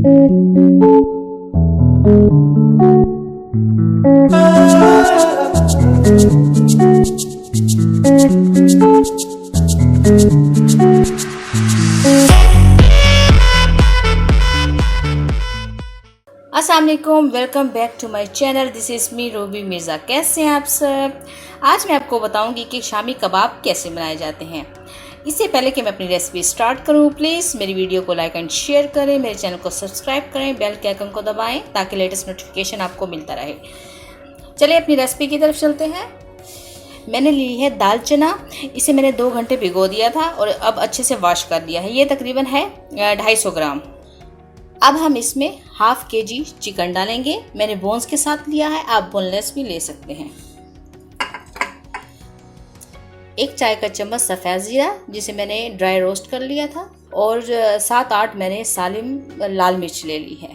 अस्सलाम वालेकुम, welcome back to my channel. This is me Ruby Mirza. कैसे हैं आप सब? आज मैं आपको बताऊंगी कि शामी कबाब कैसे बनाए जाते हैं। इससे पहले कि मैं अपनी रेसिपी स्टार्ट करूं, प्लीज़ मेरी वीडियो को लाइक एंड शेयर करें, मेरे चैनल को सब्सक्राइब करें, बेल के आइकन को दबाएं ताकि लेटेस्ट नोटिफिकेशन आपको मिलता रहे। चलिए अपनी रेसिपी की तरफ चलते हैं। मैंने ली है दाल चना। इसे मैंने 2 घंटे भिगो दिया था और अब अच्छे से वॉश कर लिया है। ये तकरीबन है 250 ग्राम। अब हम इसमें हाफ केजी चिकन डालेंगे। मैंने बोन्स के साथ लिया है, आप बोनलेस भी ले सकते हैं। 1 चाय का चम्मच सफ़ेद ज़ीरा, जिसे मैंने ड्राई रोस्ट कर लिया था, और 7-8 मैंने सालिम लाल मिर्च ले ली है।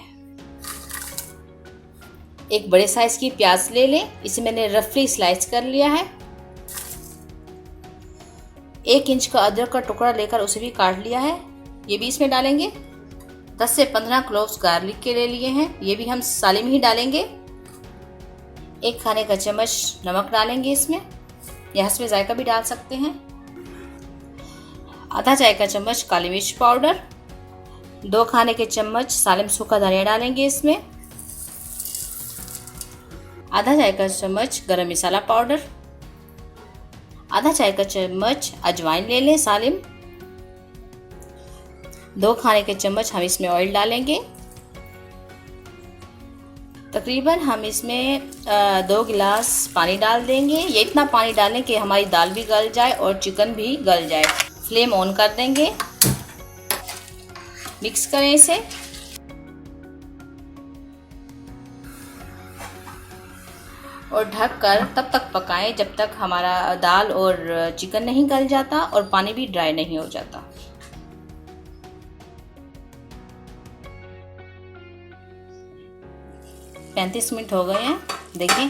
एक बड़े साइज़ की प्याज ले लें, इसे मैंने रफली स्लाइस कर लिया है। 1 इंच का अदरक का टुकड़ा लेकर उसे भी काट लिया है, ये भी इसमें डालेंगे। 10 से 15 क्लोव्स गार्लिक के ले लिए हैं, ये भी हम सालिम ही डालेंगे। 1 खाने का चम्मच नमक डालेंगे इसमें, या हस्बे जायका भी डाल सकते हैं। आधा चाय का चम्मच काली मिर्च पाउडर, 2 खाने के चम्मच सालिम सूखा धनिया डालेंगे इसमें। आधा चाय का चम्मच गरम मसाला पाउडर, आधा चाय का चम्मच अजवाइन ले लें सालिम। 2 खाने के चम्मच हम इसमें ऑयल डालेंगे। तकरीबन हम इसमें 2 गिलास पानी डाल देंगे। ये इतना पानी डालें कि हमारी दाल भी गल जाए और चिकन भी गल जाए। फ्लेम ऑन कर देंगे, मिक्स करें इसे। और ढककर तब तक पकाएं जब तक हमारा दाल और चिकन नहीं गल जाता और पानी भी ड्राई नहीं हो जाता। – 35 मिनट हो गए हैं। देखिए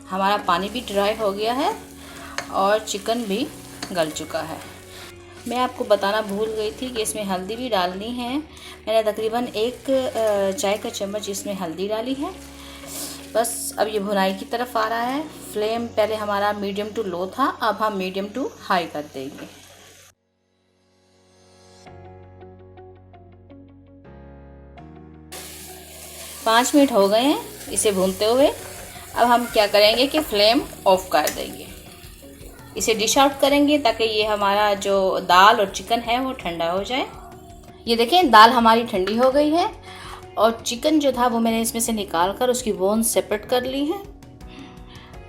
हमारा पानी भी ड्राई हो गया है और चिकन भी गल चुका है। मैं आपको बताना भूल गई थी कि इसमें हल्दी भी डालनी है। मैंने तकरीबन 1 चाय का चम्मच इसमें हल्दी डाली है। बस अब ये भुनाई की तरफ आ रहा है। फ्लेम पहले हमारा मीडियम टू लो था, अब हम मीडियम टू हाई कर देंगे। पाँच मिनट हो गए हैं इसे भूनते हुए। अब हम क्या करेंगे कि फ्लेम ऑफ कर देंगे, इसे डिश आउट करेंगे ताकि ये हमारा जो दाल और चिकन है वो ठंडा हो जाए। ये देखें दाल हमारी ठंडी हो गई है और चिकन जो था वो मैंने इसमें से निकाल कर उसकी बोन सेपरेट कर ली है।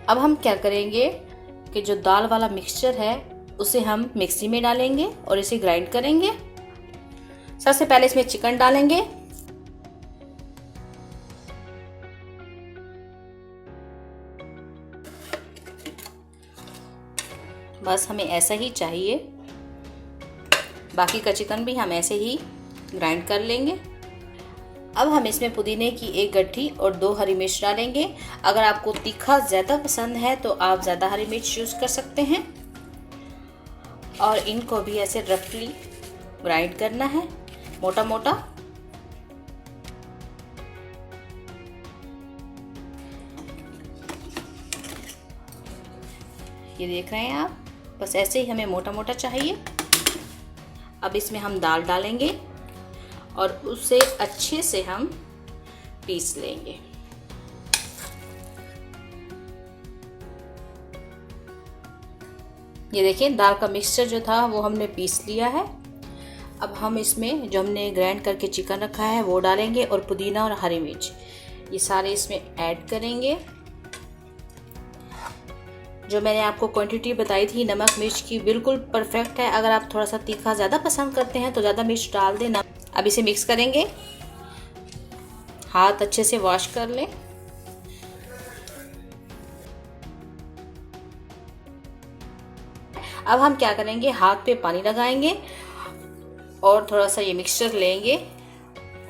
अब हम क्या करेंगे कि जो दाल वाला मिक्सचर है उसे हम मिक्सी में डालेंगे और इसे ग्राइंड करेंगे। सबसे पहले इसमें चिकन डालेंगे, बस हमें ऐसा ही चाहिए। बाकी का चिकन भी हम ऐसे ही ग्राइंड कर लेंगे। अब हम इसमें पुदीने की 1 गड्ढी और 2 हरी मिर्च डालेंगे। अगर आपको तीखा ज़्यादा पसंद है तो आप ज़्यादा हरी मिर्च यूज़ कर सकते हैं। और इनको भी ऐसे रफली ग्राइंड करना है, मोटा मोटा। ये देख रहे हैं आप, बस ऐसे ही हमें मोटा मोटा चाहिए। अब इसमें हम दाल डालेंगे और उसे अच्छे से हम पीस लेंगे। ये देखिए दाल का मिक्सचर जो था वो हमने पीस लिया है। अब हम इसमें जो हमने ग्राइंड करके चिकन रखा है वो डालेंगे और पुदीना और हरी मिर्च ये सारे इसमें ऐड करेंगे। जो मैंने आपको क्वांटिटी बताई थी नमक मिर्च की बिल्कुल परफेक्ट है। अगर आप थोड़ा सा तीखा ज़्यादा पसंद करते हैं तो ज़्यादा मिर्च डाल देना। अब इसे मिक्स करेंगे, हाथ अच्छे से वॉश कर लें। अब हम क्या करेंगे, हाथ पे पानी लगाएंगे और थोड़ा सा ये मिक्सचर लेंगे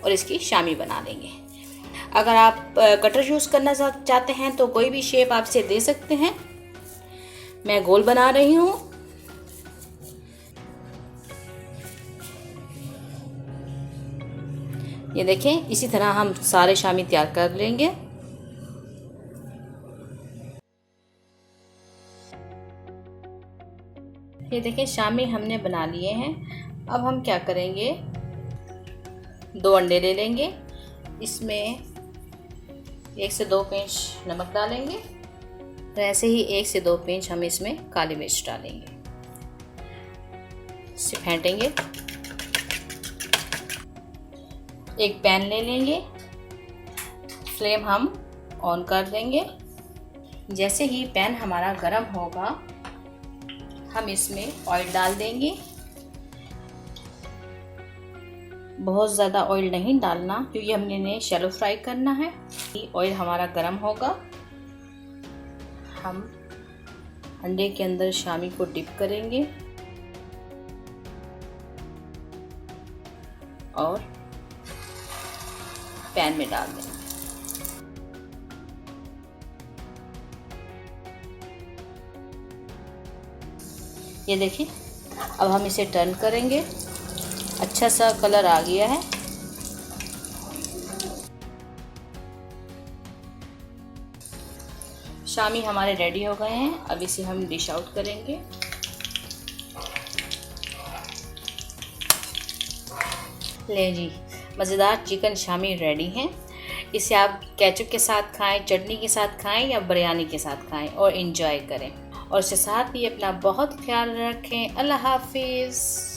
और इसकी शामी बना लेंगे। अगर आप कटर यूज़ करना चाहते हैं तो कोई भी शेप आप इसे दे सकते हैं। मैं गोल बना रही हूँ। ये देखें, इसी तरह हम सारे शामी तैयार कर लेंगे। ये देखें, शामी हमने बना लिए हैं। अब हम क्या करेंगे, 2 अंडे ले लेंगे, इसमें 1 से 2 पिंच नमक डालेंगे, तो ऐसे ही 1 से 2 पिंच हम इसमें काली मिर्च डालेंगे। इसे फेंटेंगे। एक पैन ले लेंगे, फ्लेम हम ऑन कर देंगे। जैसे ही पैन हमारा गर्म होगा, हम इसमें ऑयल डाल देंगे। बहुत ज़्यादा ऑयल नहीं डालना, क्योंकि हमने इन्हें शैलो फ्राई करना है। ऑयल हमारा गर्म होगा, हम अंडे के अंदर शामी को डिप करेंगे और पैन में डाल देंगे। ये देखिए, अब हम इसे टर्न करेंगे। अच्छा सा कलर आ गया है। शामी हमारे रेडी हो गए हैं। अब इसे हम डिश आउट करेंगे। ले जी, मज़ेदार चिकन शामी रेडी हैं। इसे आप केचप के साथ खाएं, चटनी के साथ खाएं या बिरयानी के साथ खाएं और एंजॉय करें। और इसके साथ ही अपना बहुत ख्याल रखें। अल्लाह हाफिज़।